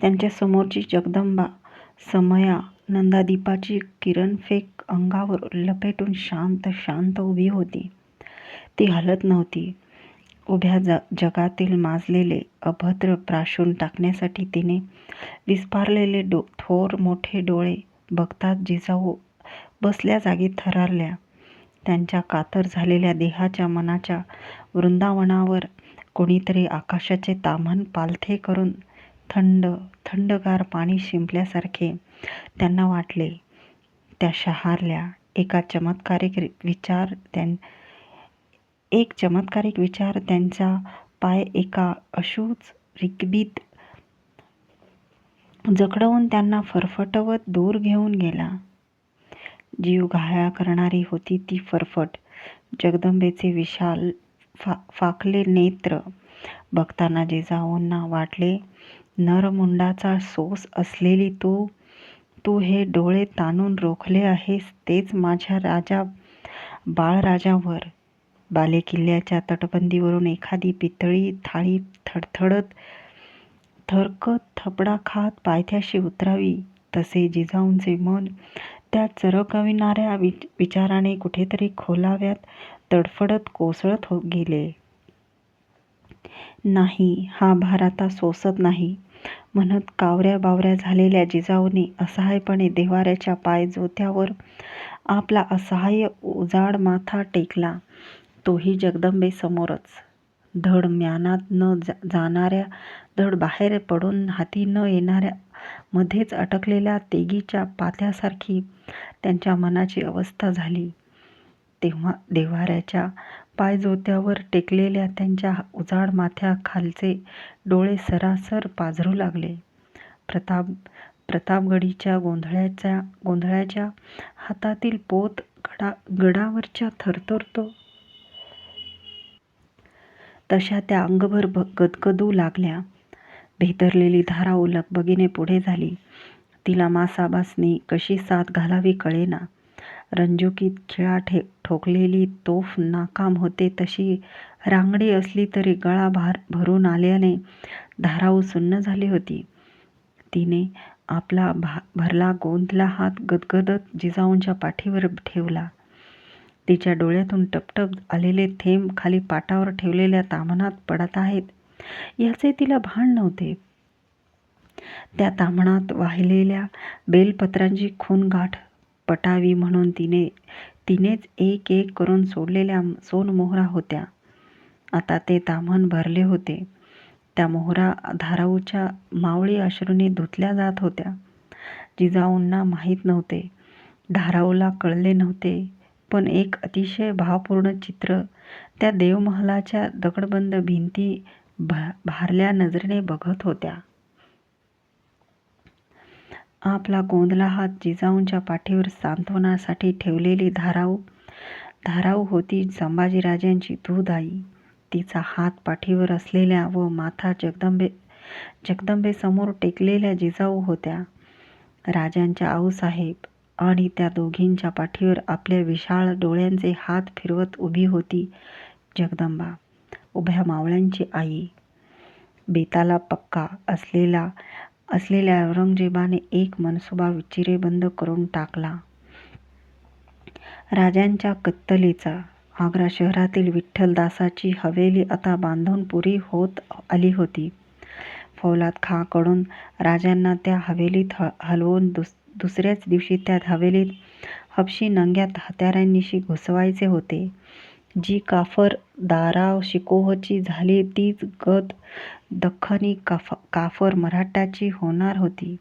त्यांच्या समोरची जगदंबा समया नंदादीपाची किरणफेक अंगावर लपेटून शांत शांत उभी होती. ती हलत नव्हती. उभ्या जगातील माजलेले अभद्र प्राशून टाकण्यासाठी तिने विस्फारलेले थोर मोठे डोळे बघताच जिजाऊ बसल्या जागी थरारल्या. त्यांच्या कातर झालेल्या देहाच्या मनाच्या वृंदावनावर कोणीतरी आकाशाचे ताम्हण पालथे करून थंडगार पाणी शिंपल्यासारखे त्यांना वाटले. त्या शहारल्या. एक चमत्कारिक विचार त्यांचा पाय एका अशूच रिकबीत जखडवून त्यांना फरफटवत दूर घेऊन गेला. जीव घायाळ करणारी होती ती फरफट. जगदंबेचे विशाल फाकले नेत्र बघताना जिजाऊंना वाटले, नरमुंडाचा सोस असलेली तू हे डोळे ताणून रोखले आहेस तेच माझ्या बाळराजावर. बालेकिल्ल्याच्या तटबंदीवरून एखादी पितळी थाळी थडथडत थरकत थपडा खात पायथ्याशी उतरावी तसे जिजाऊंचे मन त्या चरकविणाऱ्या विचाराने कुठेतरी खोलाव्यात तडफडत कोसळत गेले. नाही, हा भार आता सोसत नाही म्हणत कावऱ्या बावऱ्या झालेल्या जिजाऊने असहायपणे देव्हाऱ्याच्या पायजोत्यावर आपला असहाय्य उजाड माथा टेकला. तोही जगदंबेसमोरच. धड म्यानात न जाणाऱ्या, धड बाहेर पडून हाती न येणाऱ्या, मध्येच अटकलेल्या तेगीच्या पात्यासारखी त्यांच्या मनाची अवस्था झाली. तेव्हा देव्हाऱ्याच्या पायजोत्यावर टेकलेल्या त्यांच्या उजाड माथ्याखालचे डोळे सरासर पाझरू लागले. प्रतापगडीच्या गोंधळाच्या हातातील पोत गडावरच्या थरथरतो तशा त्या अंगभर गदगदू लागल्या. भेदरलेली धाराऊ लगबगीने पुढे झाली. तिला मासाबासनी कशी साथ घालावी कळेना. रंजुकीत खिळा ठोकलेली तोफ नाकाम होते तशी रांगडी असली तरी गळा भरून आल्याने धाराऊ सुन्न झाली होती. तिने आपला भरला गोंदला हात गदगदत जिजाऊंच्या पाठीवर ठेवला. तिच्या डोळ्यातून टपटप आलेले थेंब खाली पाटावर ठेवलेल्या ताम्हणात पडत आहेत याचे तिला भान नव्हते. त्या ताम्हणात वाहिलेल्या बेलपत्रांची खूनगाठ पटावी म्हणून तिनेच एक एक करून सोडलेल्या सोनमोहरा होत्या. आता ते ताम्हण भरले होते. त्या मोहरा धाराऊच्या मावळी अश्रूंनी धुतल्या जात होत्या. जिजाऊंना माहीत नव्हते, धाराऊला कळले नव्हते, पण एक अतिशय भावपूर्ण चित्र त्या देवमहालाच्या दगडबंद भिंती भारल्या नजरेने बघत होत्या. आपला गोंदला हात जिजाऊंच्या पाठीवर सांत्वनासाठी ठेवलेली धाराऊ होती संभाजीराजांची दूध आई. तिचा हात पाठीवर असलेल्या व माथा जगदंबेसमोर टेकलेल्या जिजाऊ होत्या. राजांच्या आऊसाहेब आणि त्या दोघींच्या पाठीवर आपल्या विशाळ डोळ्यांचे हात फिरवत उभी होती जगदंबा, उभ्या मावळ्यांची आई. बेताला पक्का असलेल्या औरंगजेबाने एक मनसुबा चिरेबंद करून टाकला. राजांच्या कत्तलीचा. आग्रा शहरातील विठ्ठलदासाची हवेली आता बांधून पुरी होत आली होती. फौलाद खाँ कडून राजांना त्या हवेलीत हलवून दुसऱ्याच दिवशी त्या हवेलीत हबशी नंग्यात हत्यारांनिशी घुसवायचे होते. जी काफर दाराव शिकोहची झाली तीच गद दख्खनी काफर मराठाची होणार होती.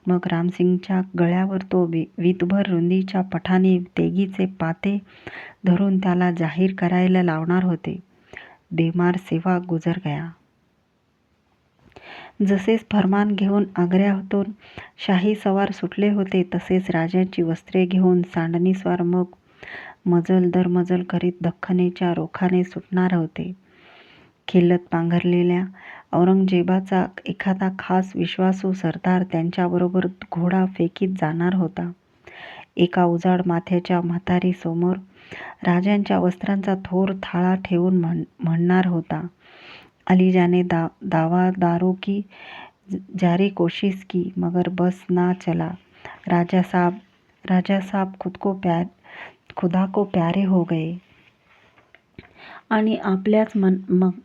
मग रामसिंगच्या गळ्यावर तो वीतभर रुंदीच्या पठाने तेगीचे पाते धरून त्याला जाहीर करायला लावणार होते. बेमार सेवा गुजर गया. जसेच फर्मान घेऊन आग्र्यातून शाही सवार सुटले होते तसेच राजांची वस्त्रे घेऊन सांडणीस्वार मग मजल दर मजल करीत दख्खनेच्या रोखाने सुटणार होते. खिल्लत पांघरलेल्या औरंगजेबाचा एखादा खास विश्वासू सरदार त्यांच्याबरोबर घोडा फेकीत जाणार होता. एका उजाड माथ्याच्या म्हातारी समोर राजांच्या वस्त्रांचा थोर थाळा ठेवून म्हणणार होता, अलीजाने दावा दारो की जारी कोशिश की मगर बस ना चला। राजा साहब खुदा को प्यारे हो गए आणि आपल्याच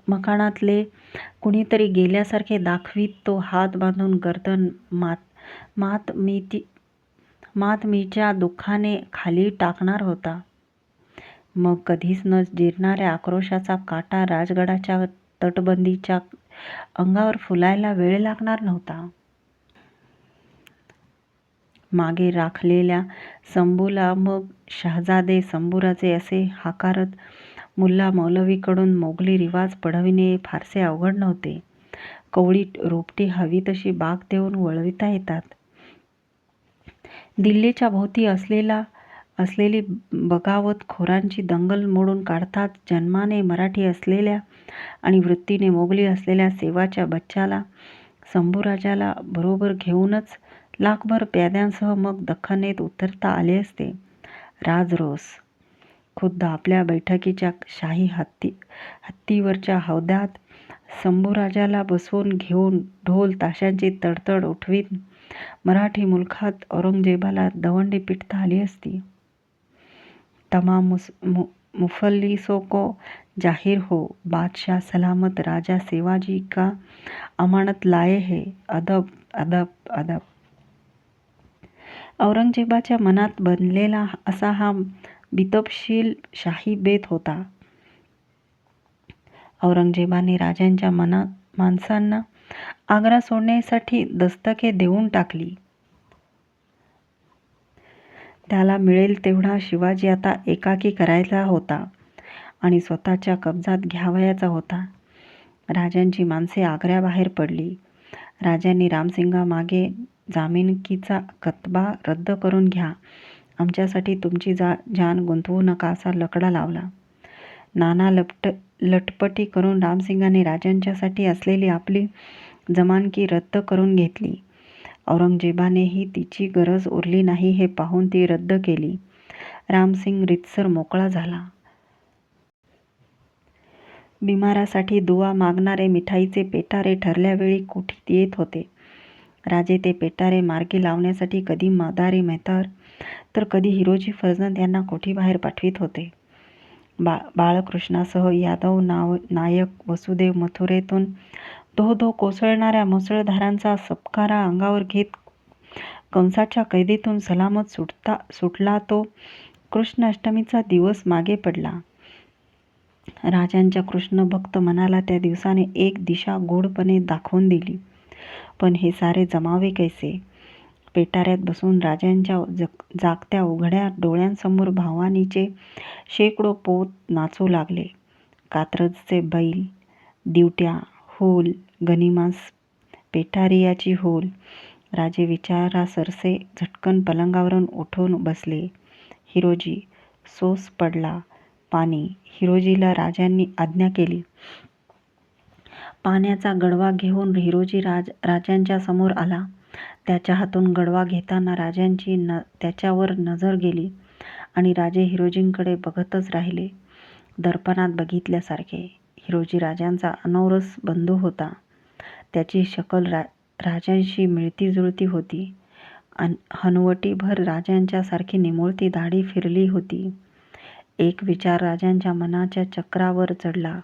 मकानातले कुणीतरी गेल्यासारखे दाखवीत तो हात बांधून गर्दन मातमीच्या दुःखाने खाली टाकणार होता. मग कधीच न जिरणाऱ्या आक्रोशाचा काटा राजगडाच्या तटबंदीच्या अंगावर फुलायला वेळ लागणार नव्हता. मागे राखलेल्या संबूला मग शहाजादे, संबूराजे असे हाकारत मुल्ला मौलवीकडून मोगली रिवाज पढविणे फारसे अवघड नव्हते. कवळी रोपटी हवी तशी बाग देऊन वळविता येतात. दिल्लीच्या भोवती असलेली बगावत खोरांची दंगल मोडून काढताच जन्माने मराठी असलेल्या आणि वृत्तीने मोगली असलेल्या सेवाच्या बच्चाला, संभूराजाला बरोबर घेऊनच लाखभर प्याद्यांसह मग दख्खनेत उतरता आले असते. राजरोस खुद्द आपल्या बैठकीच्या शाही हत्तीवरच्या हौद्यात संभूराजाला बसवून घेऊन ढोल ताशांची तडतड उठवीत मराठी मुलखात औरंगजेबाला दवंडी पिटता आली असती. तमाम मुफल्लिसों को जाहिर हो, बादशाह सलामत राजा सेवाजी का अमानत लाए है. अदब अदब अदब. औरंगजेबाच्या मनात बनलेला असा हा बितपशील शाही बेत होता. औरंगजेबाने राजांच्या माणसांना आग्रा सोडण्यासाठी दस्तके देऊन टाकली. त्याला मिळेल तेवढा शिवाजी आता एकाकी करायचा होता आणि स्वतःच्या कब्जात घ्यावयाचा होता. राजांची माणसे आग्र्याबाहेर पडली. राजांनी रामसिंगामागे जामिनकीचा कतबा रद्द करून घ्या, आमच्यासाठी तुमची जान गुंतवू नका असा लकडा लावला. नाना लटपटी करून रामसिंगाने राजांच्यासाठी असलेली आपली जमानकी रद्द करून घेतली. औरंगजेबानेही तिची गरज उरली नाही हे पाहून ती रद्द केली. रामसिंग रीतसर मोकळा झाला. बिमारासाठी दुवा मागणारे मिठाईचे पेटारे ठरल्यावेळी कोठीत येत होते. राजे ते पेटारे मार्गी लावण्यासाठी कधी मदारी मेहतर तर कधी हिरोजी फर्जंद यांना कोठीबाहेर पाठवीत होते. बाळकृष्णासह यादव नायक वसुदेव मथुरेतून धो धो कोसळणाऱ्या मुसळधारांचा सपकारा अंगावर घेत कंसाच्या कैदेतून सलामत सुटला तो कृष्ण अष्टमीचा दिवस मागे पडला. राजांच्या कृष्णभक्त मनाला त्या दिवसाने एक दिशा गोडपणे दाखवून दिली. पण हे सारे जमावे कैसे? पेटाऱ्यात बसून राजांच्या जागत्या उघड्या डोळ्यांसमोर भवानीचे शेकडो पोत नाचू लागले. कात्रजचे बैल, दिवट्या, होल, गनिमास, पेटारियाची होल. राजे विचारासरसे झटकन पलंगावरून उठून बसले. हिरोजी, सोस पडला, पाणी. हिरोजीला राजांनी आज्ञा केली. पाण्याचा गडवा घेऊन हिरोजी राजांच्या समोर आला. त्याच्या हातून गडवा घेताना राजांची त्याच्यावर नजर गेली आणि राजे हिरोजींकडे बघतच राहिले, दर्पणात बघितल्यासारखे. हिरोजी राजांचा अनौरस बंधू होता. त्याची शकल राजांशी मिळती जुळती होती. हनुवटीभर राजांच्या सारखी निमुळती दाढी फिरली होती. एक विचार राजांच्या मनाच्या चक्रावर चढला.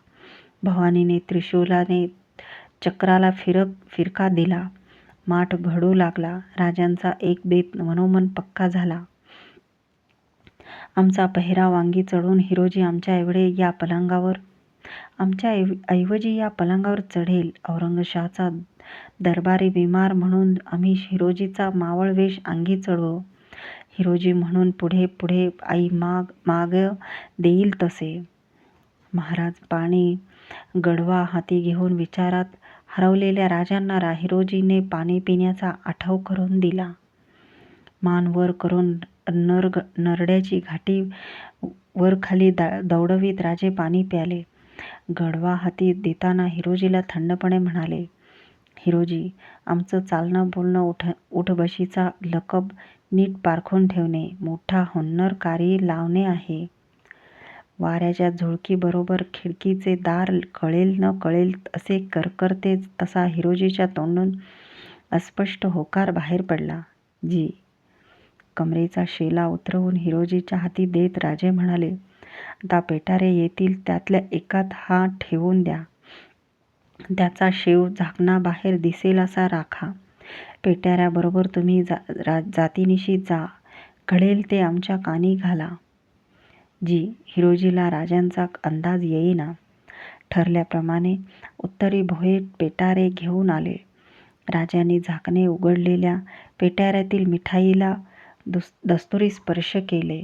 भवानीने त्रिशूलाने चक्राला फिरका दिला. माठ घडू लागला. राजांचा एक बेत मनोमन पक्का झाला. आमचा पेहराव अंगी चढून हिरोजी आमच्या ऐवजी या पलंगावर चढेल. औरंगशाहचा दरबारी बिमार म्हणून आम्ही हिरोजीचा मावळ वेश अंगी चढवू. हिरोजी म्हणून पुढे पुढे आई माग देईल तसे. महाराज पाणी. गडवा हाती घेऊन विचारात हरवलेल्या राजांना हिरोजीने पाणी पिण्याचा आठव करून दिला. मान वर करून नरड्याची घाटी वरखाली दौडवीत राजे पाणी प्याले. गडवा हाती देताना हिरोजीला थंडपणे म्हणाले, हिरोजी, आमचं चालणं बोलणं उठबशीचा लकब नीट पारखून ठेवणे मोठा हुन्नर कारी लावणे आहे. वाऱ्याच्या झुळकीबरोबर खिडकीचे दार कळेल न कळेल असे करकरते तसा हिरोजीच्या तोंडून अस्पष्ट होकार बाहेर पडला. जी. कमरेचा शेला उतरवून हिरोजीच्या हाती देत राजे म्हणाले, आता पेटारे येतील त्यातल्या एकात हा ठेवून द्या. त्याचा शेव झाकणाबाहेर दिसेल असा राखा. पेटाऱ्याबरोबर तुम्ही जातीनिशी जा. कळेल ते आमच्या कानी घाला. जी. हिरोजीला राजांचा अंदाज येईना. ठरल्याप्रमाणे उत्तरी भोये पेटारे घेऊन आले. राजांनी झाकणे उघडलेल्या पेटाऱ्यातील मिठाईला दस्तुरी स्पर्श केले.